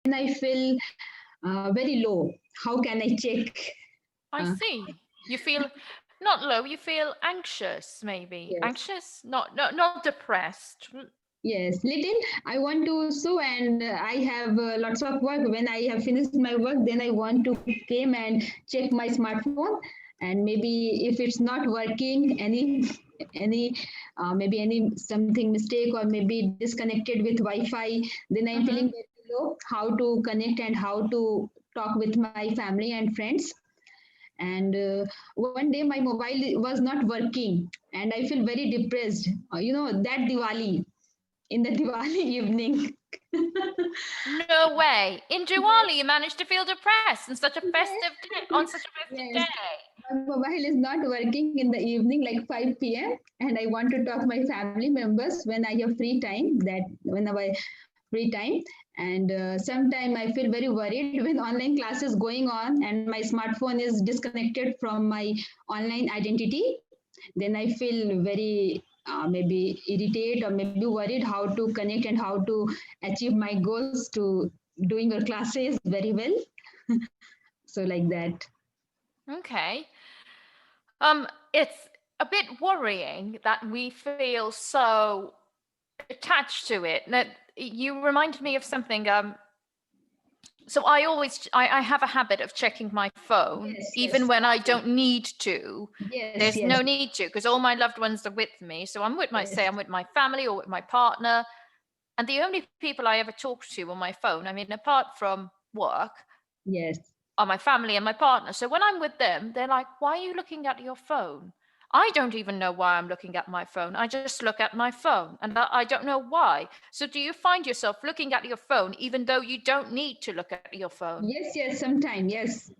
I feel very low. How can I check? I Uh, see. You feel not low, you feel anxious, maybe. yes. Anxious, not depressed. Yes, little. I want to sew, and I have lots of work. When I have finished my work, then I want to came and check my smartphone, and maybe if it's not working, any maybe any something mistake or maybe disconnected with Wi-Fi, then I'm Mm-hmm. feeling very low. How to connect and how to talk with my family and friends. And one day my mobile was not working, and I feel very depressed. That Diwali in the Diwali evening. No way. In Diwali, you managed to feel depressed in such a Yes, festive day, on such a festive yes. day. My mobile is not working in the evening, like 5 p.m., and I want to talk my family members when I have free time. That whenever I free time, and sometime I feel very worried when online class is going on and my smartphone is disconnected from my online identity. Then I feel very maybe irritated or maybe worried how to connect and how to achieve my goals to doing your classes very well. So like that. Okay. It's a bit worrying that we feel so attached to it. That you reminded me of something. So I have a habit of checking my phone Yes, even yes, when I don't need to. yes, There's yes, no need to because all my loved ones are with me. So yes, I'm with my family or with my partner, and the only people I ever talk to on my phone, I mean, apart from work, yes, are my family and my partner. So when I'm with them, they're like, "Why are you looking at your phone?" I don't even know why I'm looking at my phone. I just look at my phone and I don't know why. So, do you find yourself looking at your phone even though you don't need to look at your phone? yes, yes. Sometime, yes,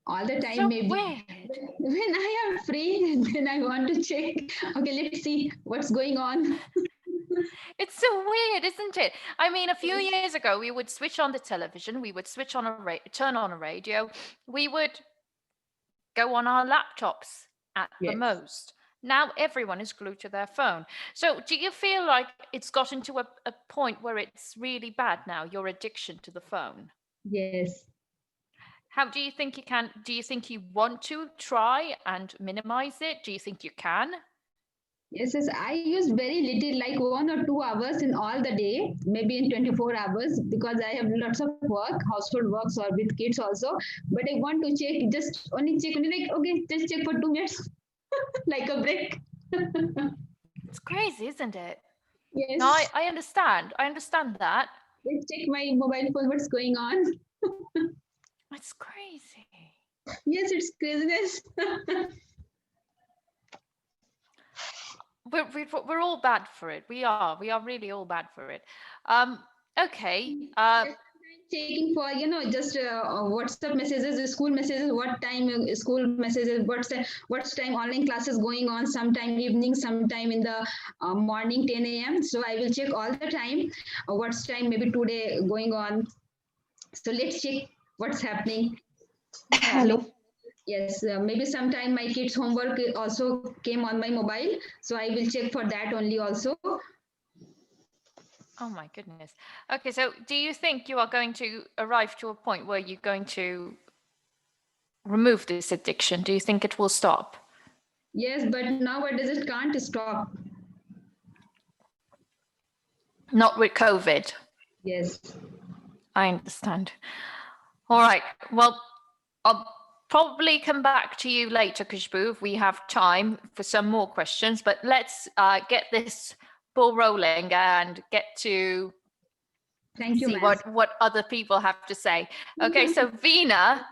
all the It's time so maybe. weird. When I am free, then I want to check. Okay, let's see what's going on. It's so weird, isn't it? I mean, a few Yes, years ago, we would switch on the television, we would turn on a radio, we would go on our laptops at the yes. most. Now everyone is glued to their phone. So, do you feel like it's gotten to a point where it's really bad now, your addiction to the phone? Yes. How do you think you can? Do you think you want to try and minimize it? Do you think you can? Yes, yes. I use very little, like 1 or 2 hours in all the day, maybe in 24 hours, because I have lots of work, household works or with kids also. But I want to check, just only check, only like, okay, just check for 2 minutes, like a break. It's crazy, isn't it? No, Yes, I understand. I understand that. let's check my mobile phone, what's going on. It's crazy. Yes, it's craziness. We're all bad for it. We are really all bad for it. Okay. Yes, sometimes checking for just WhatsApp messages, school messages, what time school messages, what's time online classes going on. Sometime evening, sometime in the morning 10 a.m. So I will check all the time what's time maybe today going on. So let's check what's happening. Yeah. Hello. Yes, maybe sometime my kids' homework also came on my mobile, so I will check for that only also. Oh my goodness. Okay, so do you think you are going to arrive to a point where you're going to remove this addiction? Do you think it will stop? Yes, but nowadays it can't stop. Not with COVID. Yes. I understand. All right. Well, I'll probably come back to you later, Kushbu, if we have time for some more questions. But let's get this ball rolling and get to Thank you, see ma'am. what other people have to say. Okay, so Veena,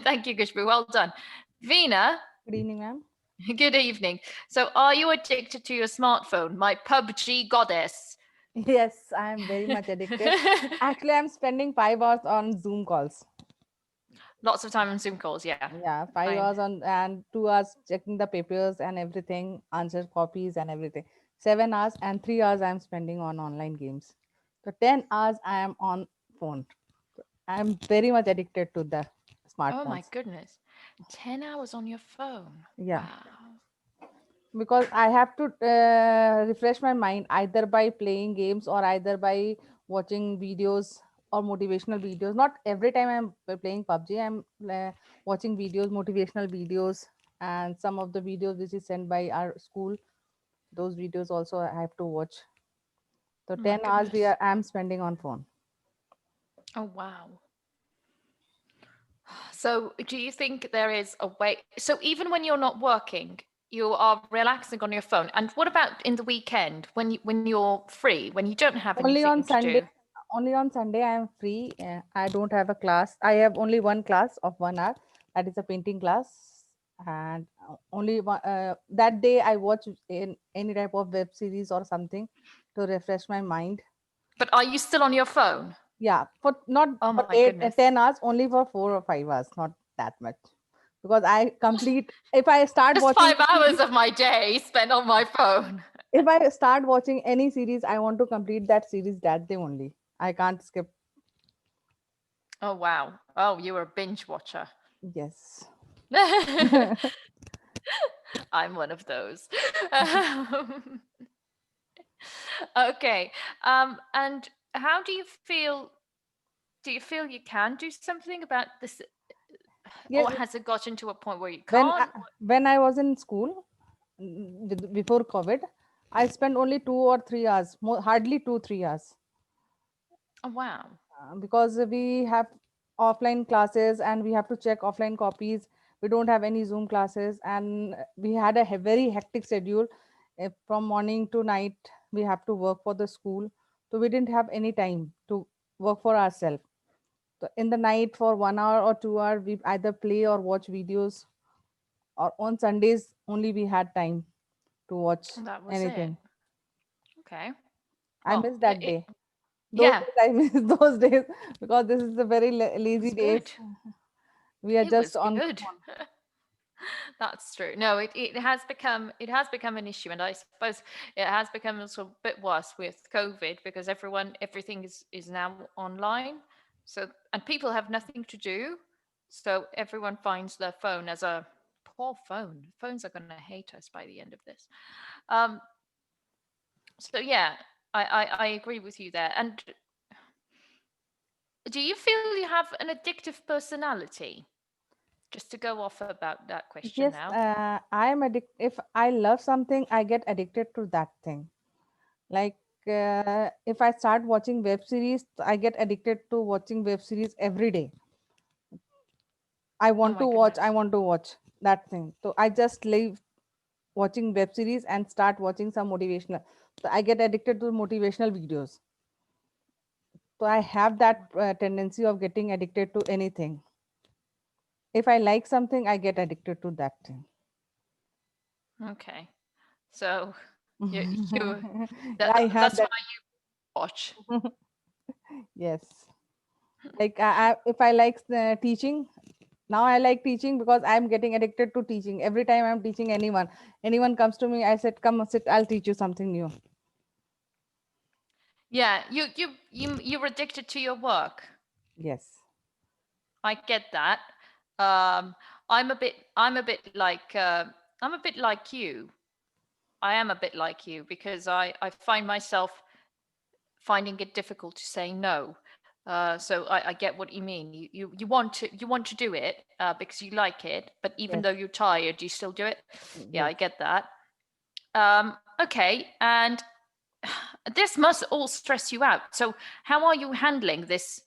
thank you, Kushbu. Well done. Veena, Good evening, ma'am. good evening. So, are you addicted to your smartphone? My PUBG goddess. Yes, I am very much addicted. Actually, I'm spending 5 hours on Zoom calls. Lots of time on Zoom calls. Yeah, Yeah, 5 hours on and 2 hours checking the papers and everything, answer copies and everything. 7 hours and 3 hours I'm spending on online games. So 10 hours I am on phone. I'm very much addicted to the oh my smartphones. goodness. 10 hours on your phone. Yeah, Wow. because I have to refresh my mind either by playing games or either by watching videos or motivational videos. Not every time I'm playing PUBG, I'm watching videos, motivational videos, and some of the videos which is sent by our school, those videos also I have to watch. So Oh my 10 hours goodness. I'm spending on phone. Oh wow. So do you think there is a way? So even when you're not working, you are relaxing on your phone. And what about in the weekend when you're free, when you don't have Only anything on to Sunday. do? Only on Sunday I am free. I don't have a class. I have only one class of 1 hour. That is a painting class, and only one, that day I watch in any type of web series or something to refresh my mind. But are you still on your phone? Yeah, for not Oh for my 8 goodness. 10 hours, only for 4 or 5 hours, not that much. Because I complete, if I start Just watching 5 hours series, of my day spent on my phone. if I start watching any series, I want to complete that series that day only. I can't skip. Oh wow. Oh, you were a binge watcher. Yes. I'm one of those. Okay. And how do you feel? Do you feel you can do something about this, Yeah, or has it gotten to a point where you when can't? when I was in school, before COVID, I spent only 2 or 3 hours, hardly 2 3 hours, Oh wow. because we have offline classes and we have to check offline copies. We don't have any Zoom classes, and we had a very hectic schedule. From morning to night, we have to work for the school, so we didn't have any time to work for ourselves. So in the night, for 1 hour or 2 hour, we either play or watch videos, or on Sundays only we had time to watch And that was it. anything. Okay. I Well, miss that day. Those yeah, days I miss those days, because this is the very it lazy was days. good. We are It just was on good. phone. That's true. No, it has become an issue, and I suppose it has become also a bit worse with COVID because everything is now online. So and people have nothing to do, so everyone finds their phone as a poor phone. Phones are going to hate us by the end of this. Um, so yeah, I agree with you there. And do you feel you have an addictive personality? Just to go off about that question Yes, now. I am addicted. If I love something, I get addicted to that thing. Like, if I start watching web series, I get addicted to watching web series every day. I Oh want my to watch. I goodness. want to watch that thing. So I just leave watching web series and start watching some motivational. So I get addicted to motivational videos. So I have that tendency of getting addicted to anything. If I like something, I get addicted to that thing. Okay. So you you Yeah, I have that's that. why you watch. Yes. Like, if I like teaching, now I like teaching because I'm getting addicted to teaching. Every time I'm teaching anyone comes to me, I said, "Come sit, I'll teach you something new." Yeah, you're addicted to your work. Yes. I get that. Um, I'm a bit like you. I am a bit like you because I find myself finding it difficult to say no. So I get what you mean. You want to do it because you like it, but even Yes. though you're tired, you still do it. Yeah, Yes. I get that. Okay, and this must all stress you out. So how are you handling this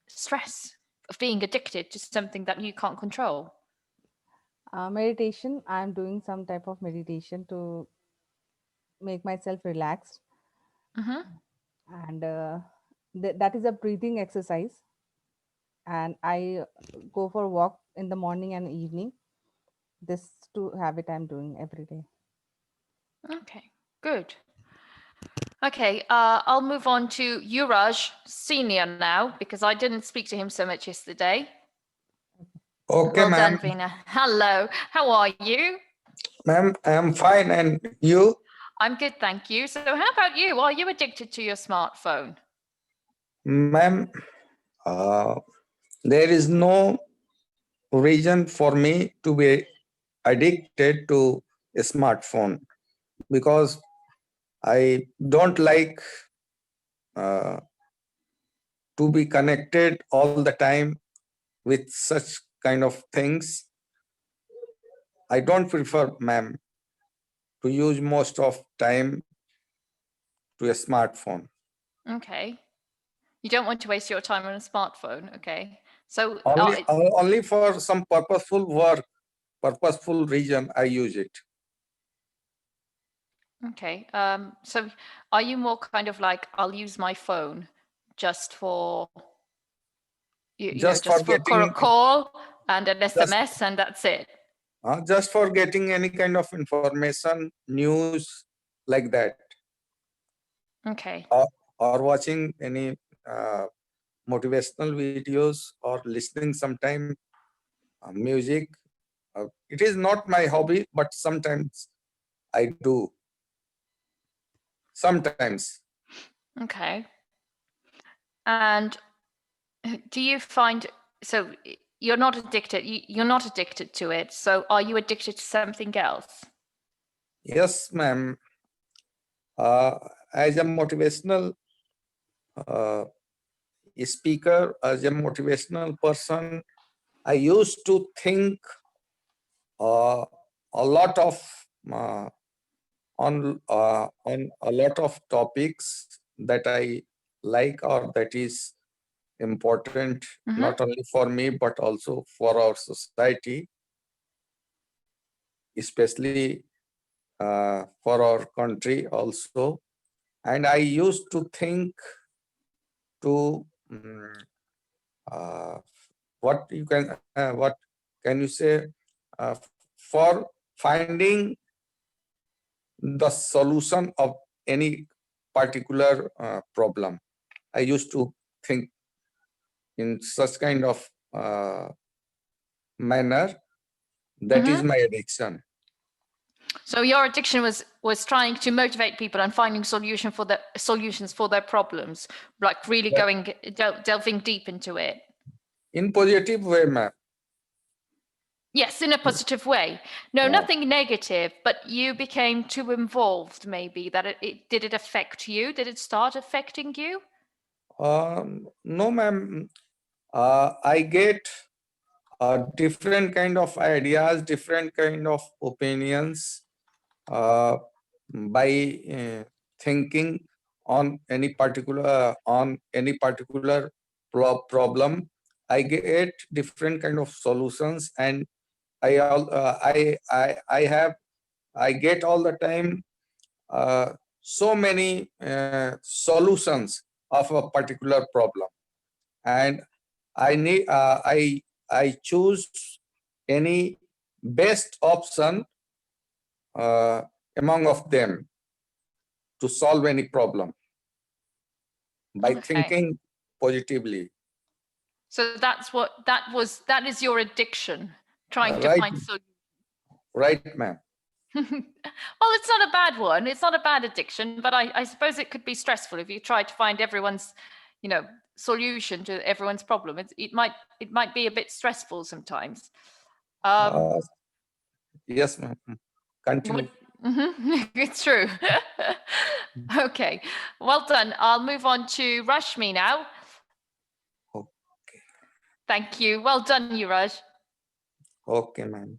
stress of being addicted to something that you can't control? Meditation. I'm doing some type of meditation to make myself relaxed, Mm-hmm. and that is a breathing exercise. And I go for a walk in the morning and evening. This two habit I'm doing every day. Okay, good. Okay, I'll move on to Yuraj Senior now because I didn't speak to him so much yesterday. Okay, Well ma'am. done, Veena. Hello, how are you? Ma'am, I am fine. And you? I'm good, thank you. So, how about you? Are you addicted to your smartphone? Ma'am, uh, there is no reason for me to be addicted to a smartphone because I don't like uh, to be connected all the time with such kind of things. I don't prefer, ma'am, to use most of time to a smartphone. Okay. You don't want to waste your time on a smartphone. Okay. So Only for some purposeful work, purposeful reason, I use it. okay. So are you more kind of like, I'll use my phone just for Just for just for a getting, call and an just, SMS and that's it? just for getting any kind of information, news, like that, Okay. or watching any motivational videos, or listening sometime music. It is not my hobby, but sometimes I do. Sometimes. Okay. And do you find, so you're not addicted, you're not addicted to it. So are you addicted to something else? Yes, ma'am. As a motivational speaker, as a motivational person, I used to think a lot of on a lot of topics that I like, or that is important, not only for me but also for our society, especially for our country also. And I used to think to what can you say, for finding the solution of any particular problem. I used to think in such kind of manner. That is my addiction. So your addiction was trying to motivate people and finding solutions for their problems, like really going delving deep into it. In positive way, ma'am. Yes, in a positive way. No, nothing negative, but you became too involved, maybe, that did it affect you? Did it start affecting you? No, ma'am. I get different kind of ideas, different kind of opinions by thinking on any particular problem. I get different kind of solutions, and I get all the time so many solutions of a particular problem, and I choose any best option among of them to solve any problem by thinking positively. So that is your addiction, trying to Right, find solutions. right, ma'am. Well, it's not a bad one. It's not a bad addiction, but I suppose it could be stressful if you try to find everyone's, solution to everyone's problem. It might be a bit stressful sometimes. Yes, ma'am. Continue. It's true. Okay, well done. I'll move on to Rashmi now. Okay. Thank you. Well done, you, Raj. Okay, ma'am.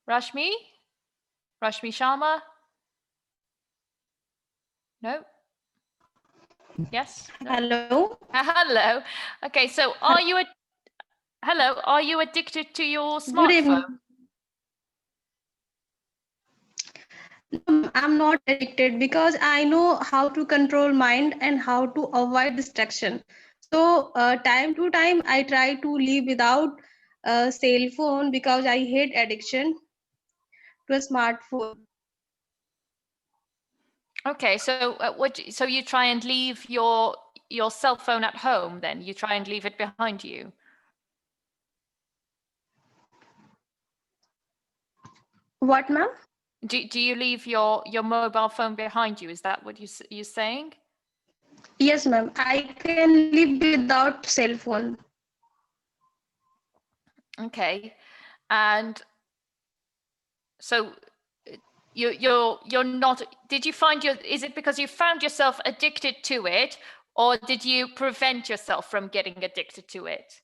Rashmi? Rashmi Sharma? No? Yes? No? Hello. Hello. Okay, so are you addicted to your Good smartphone? evening. No, I'm not addicted because I know how to control mind and how to avoid distraction. So time to time, I try to live without a cell phone because I hate addiction to a smartphone. Okay, so so you try and leave your cell phone at home then? You try and leave it behind you? What, ma'am? Do you leave your mobile phone behind you? Is that what you're saying? Yes, ma'am. I can live without cell phone. Okay, and so you're not, did you find is it because you found yourself addicted to it, or did you prevent yourself from getting addicted to it?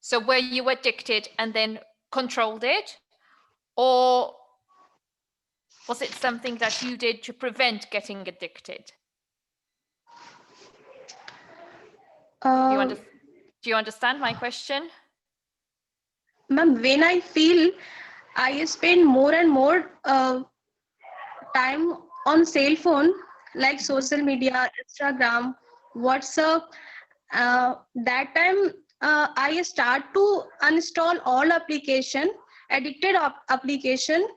So were you addicted and then controlled it, or was it something that you did to prevent getting addicted? Do you understand my question? Ma'am, when I feel I spend more and more time on cell phone, like social media, Instagram, WhatsApp, that time I start to uninstall all application, addicted application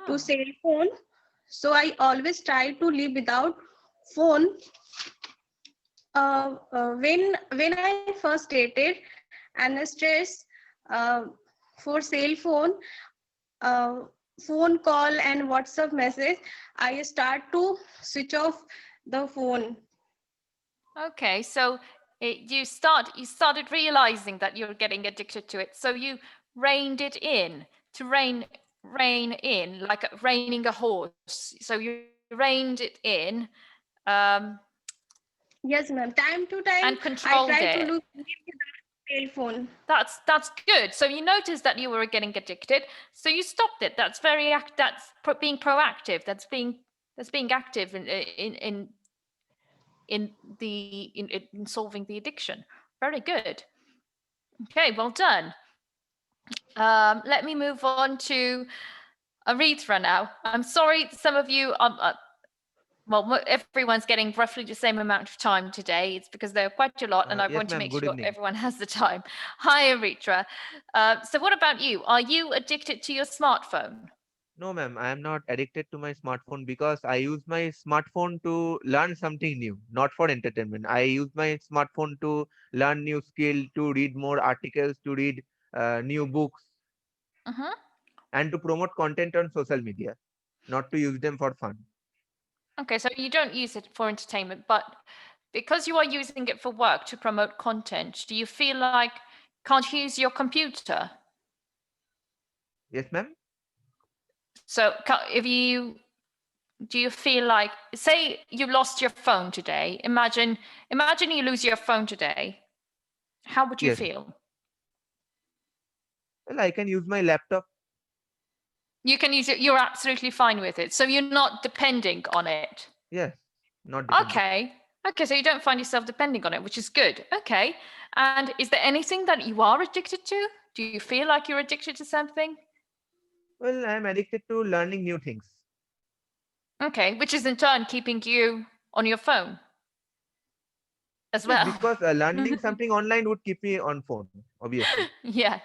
to cell phone. So I always try to live without phone. When I first dated and stress for cell phone, uh, phone call and WhatsApp message, I start to switch off the phone. Okay, so you started realizing that you're getting addicted to it, so you reined it in, to rein in, like reining a horse. So you reined it in, Yes, ma'am. Time to time, and I controlled try to it. live without cell phone. That's good. So you noticed that you were getting addicted, so you stopped it. That's being proactive. That's being active in solving the addiction. Very good. Okay, well done. Let me move on to Aritra now. I'm sorry, some of you, well, everyone's getting roughly the same amount of time today. It's because there are quite a lot, and I Yes, want to ma'am. make Good sure evening. everyone has the time. Hi, Aritra. So what about you? Are you addicted to your smartphone? No, ma'am. I am not addicted to my smartphone because I use my smartphone to learn something new, not for entertainment. I use my smartphone to learn new skill, to read more articles, to read new books, Mm-hmm. and to promote content on social media, not to use them for fun. Okay, so you don't use it for entertainment, but because you are using it for work to promote content, do you feel like can't use your computer? Yes, ma'am. So do you feel like, say you lost your phone today, imagine you lose your phone today, how would you Yes. feel? Well, I can use my laptop. You can use it, you're absolutely fine with it, so you're not depending on it. Yes, not dependent. Okay, so you don't find yourself depending on it, which is good. Okay, and is there anything that you are addicted to? Do you feel like you're addicted to something? Well, I am addicted to learning new things. Okay, which is in turn keeping you on your phone as Yes, well. because learning something online would keep me on phone, obviously. Yeah.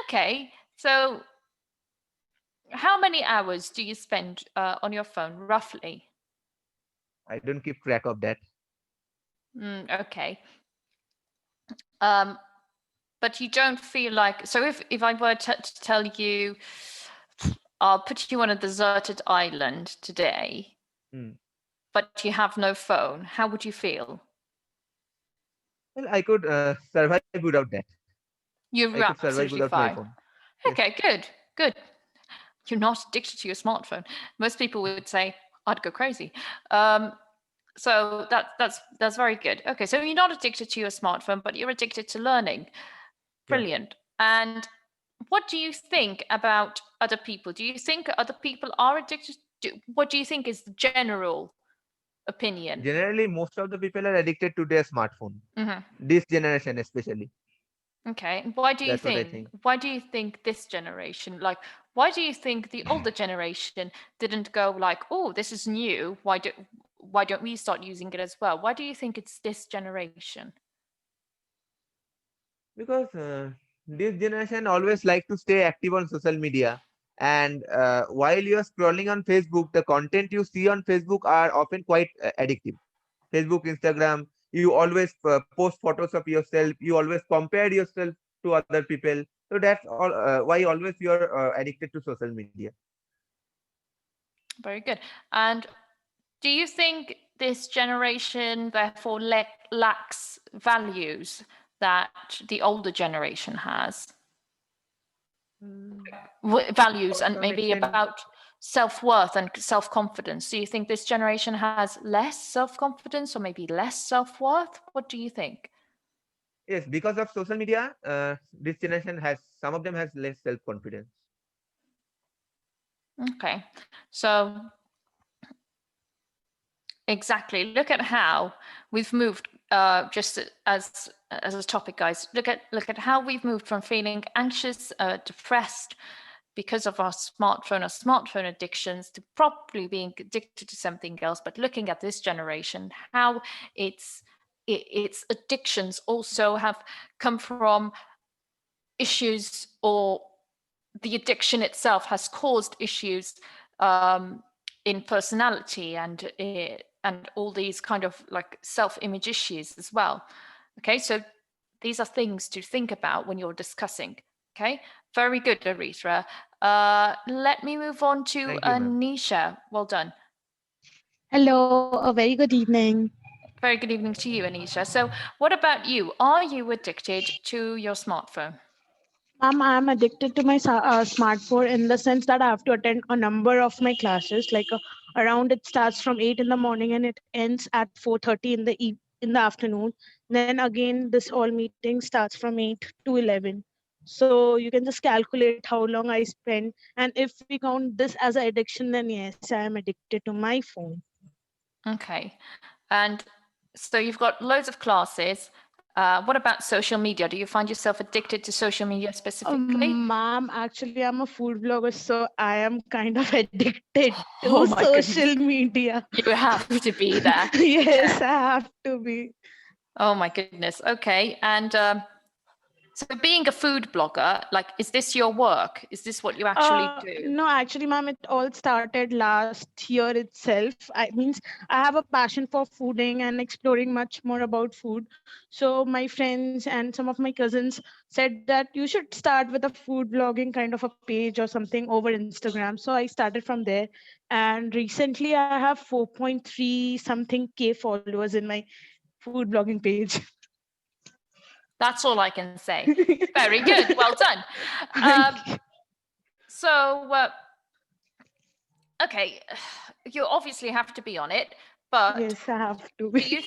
Okay, so how many hours do you spend on your phone, roughly? I don't keep track of that. Okay. But you don't feel like, so if I were to tell you, I'll put you on a deserted island today, but you have no phone, how would you feel? Well, I could survive without that. I You're could survive absolutely without my fine. phone. Yes. Okay, good. You're not addicted to your smartphone. Most people would say, I'd go crazy. So that's very good. Okay, so you're not addicted to your smartphone, but you're addicted to learning. Brilliant. And what do you think about other people? Do you think other people are addicted to, what do you think is the general opinion? Generally, most of the people are addicted to their smartphone. This generation, especially. Okay. Why do you That's what I think? think. Why do you think this generation, like, why do you think the older generation didn't go like, oh, this is new. Why don't we start using it as well? Why do you think it's this generation? Because this generation always like to stay active on social media. And while you are scrolling on Facebook, the content you see on Facebook are often quite addictive. Facebook, Instagram, you always post photos of yourself. You always compare yourself to other people. So that's all why always you are addicted to social media. Very good. And do you think this generation therefore lacks values that the older generation has? Values, To and some maybe extent, about self-worth and self-confidence. Do you think this generation has less self-confidence or maybe less self-worth? What do you think? Yes, because of social media, this generation has, some of them has less self-confidence. Okay, so exactly. Look at how we've moved. Just as a topic, guys. Look at how we've moved from feeling anxious, depressed because of our smartphone addictions to probably being addicted to something else. But looking at this generation, how its addictions also have come from issues, or the addiction itself has caused issues in personality and all these kind of like self-image issues as well. Okay, so these are things to think about when you're discussing. Okay, very good, Aritra. Let me move on to Thank you, ma'am. Anisha. Well done. Hello, a very good evening. Very good evening to you, Anisha. So what about you? Are you addicted to your smartphone? I'm addicted to my smartphone in the sense that I have to attend a number of my classes. Like around, it starts from 8 in the morning and it ends at 4:30 in the afternoon. Then again, this all meeting starts from 8 to 11. So you can just calculate how long I spend. And if we count this as an addiction, then yes, I am addicted to my phone. Okay, and so you've got loads of classes. What about social media? Do you find yourself addicted to social media specifically? Ma'am, actually, I'm a food blogger, so I am kind of addicted Oh to my goodness. social media. You have to be there. Yes, I have to be. Oh my goodness. Okay, and so being a food blogger, like, is this your work? Is this what you actually do? No, actually, ma'am, it all started last year itself. I means I have a passion for fooding and exploring much more about food. So my friends and some of my cousins said that you should start with a food blogging kind of a page or something over Instagram. So I started from there. And recently I have 4.3 something K followers in my food blogging page. That's all I can say. Very good. Well done. Thank you. So, okay, you obviously have to be on it, but Yes, I have to do be. you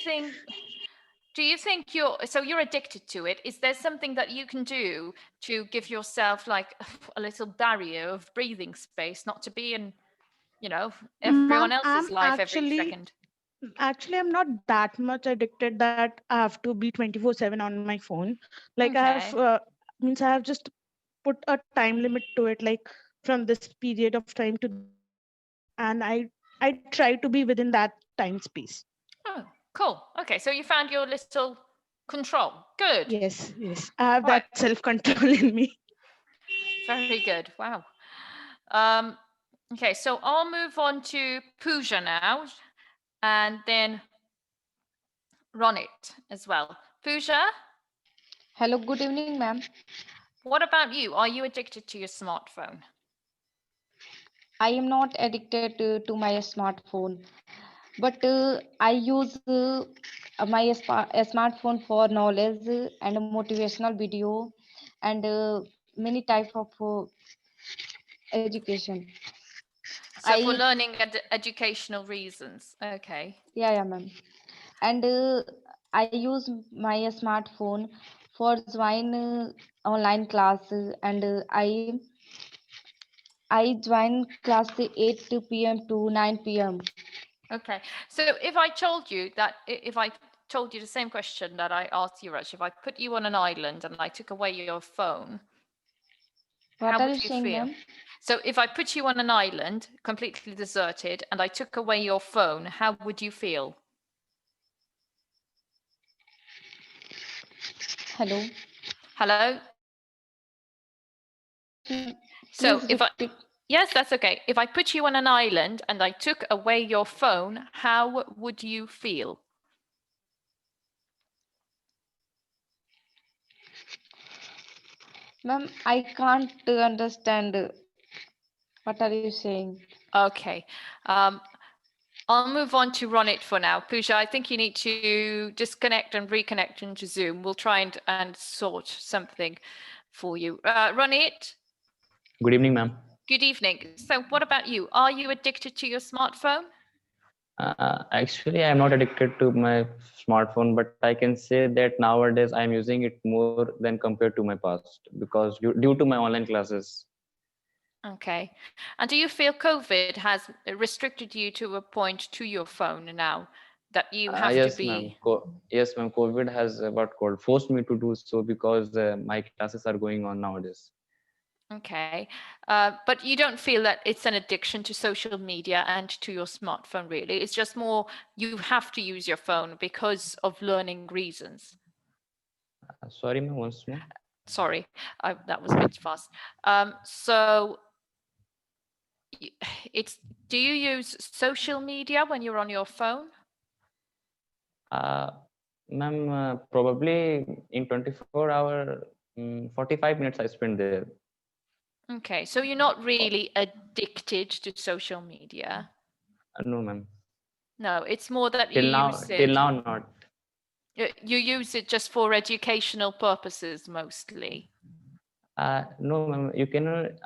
think you're addicted to it? Is there something that you can do to give yourself like a little barrier of breathing space, not to be in, everyone Ma'am, else's life every second? actually, I'm not that much addicted that I have to be 24/7 on my phone. Like I have Okay. means I have just put a time limit to it, like from this period of time to this period of time, and I try to be within that time space. Oh, cool. Okay, so you found your little control. Good. Yes, I have Right. that self control in me. Very good. Wow. Um, okay, so I'll move on to Pooja now, and then Ronit as well. Pooja, Hello, good evening, ma'am. what about you? Are you addicted to your smartphone? I am not addicted to my smartphone, but I use my smartphone for knowledge and motivational video and many type of education. So for I learning and educational reasons. Okay. yeah, ma'am. And I use my smartphone for join online classes and I join class 8 p.m. to 9 p.m. Okay. So if I told you that, if I told you the same question that I asked you, Raj, if I put you on an island and I took away your phone, how What are would you you saying, feel? ma'am? So if I put you on an island, completely deserted, and I took away your phone, how would you feel? Hello. Hello? Please, So please if I, repeat. yes, that's okay. If I put you on an island and I took away your phone, how would you feel? Ma'am, I can't understand what are you saying. Okay. I'll move on to Ronit for now. Pooja, I think you need to disconnect and reconnect into Zoom. We'll try and sort something for you. Ronit? Good evening, ma'am. Good evening. So what about you? Are you addicted to your smartphone? Actually, I'm not addicted to my smartphone, but I can say that nowadays I'm using it more than compared to my past because due to my online classes. Okay. And do you feel COVID has restricted you to a point to your phone now that you have to Yes, ma'am. be? Yes, ma'am. COVID has forced me to do so because my classes are going on nowadays. Okay. But you don't feel that it's an addiction to social media and to your smartphone, really. It's just more you have to use your phone because of learning reasons. Sorry, ma'am. Once more. Sorry, that was a bit fast. So y- it's, do you use social media when you're on your phone? Uh, Ma'am, probably in 24 hour, 45 minutes I spent there. Okay, so you're not really addicted to social media. No, ma'am. No, it's more that you use Till it. now, not. You use it just for educational purposes mostly. No, ma'am.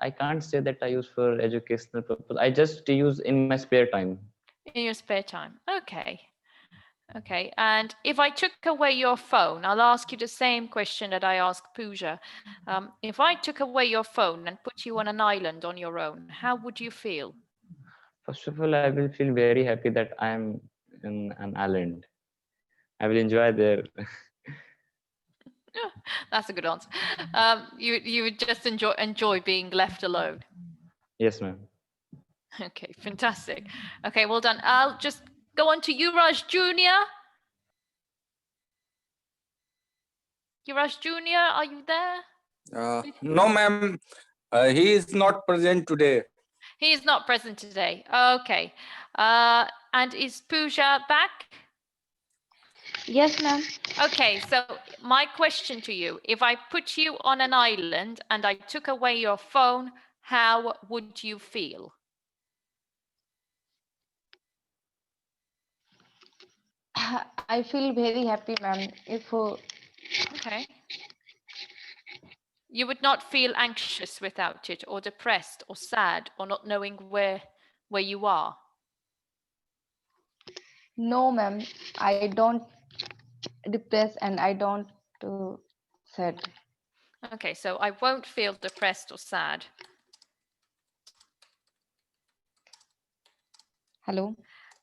I can't say that I use for educational purpose. I just use in my spare time. In your spare time. Okay. Okay. And if I took away your phone, I'll ask you the same question that I asked Pooja. If I took away your phone and put you on an island on your own, how would you feel? First of all, I will feel very happy that I am in an island. I will enjoy there. That's a good answer. You would just enjoy being left alone. Yes, ma'am. Okay, fantastic. Okay, well done. I'll just go on to Yuraj Jr. Yuraj Jr., are you there? No, ma'am. He is not present today. He is not present today. Okay. And is Pooja back? Yes, ma'am. Okay, so my question to you, if I put you on an island and I took away your phone, how would you feel? I feel very happy, ma'am. If Okay. You would not feel anxious without it, or depressed, or sad, or not knowing where you are. no, ma'am, I don't depressed and I don't sad. Okay, so I won't feel depressed or sad. Hello.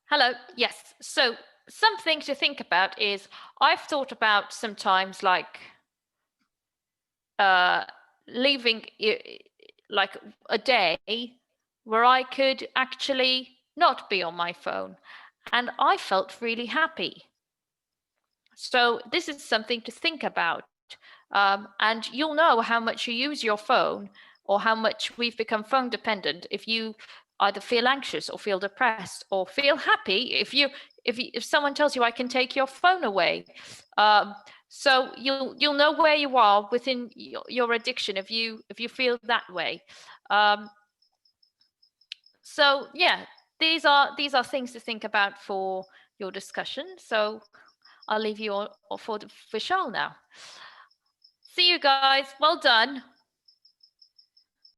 Hello, yes. So something to think about is I've thought about sometimes like leaving like a day where I could actually not be on my phone, and I felt really happy. So this is something to think about. And you'll know how much you use your phone or how much we've become phone dependent if you either feel anxious or feel depressed or feel happy if someone tells you I can take your phone away. So you'll know where you are within your addiction if you feel that way. So yeah, these are things to think about for your discussion. So I'll leave you all for Vishal now. See you guys. Well done.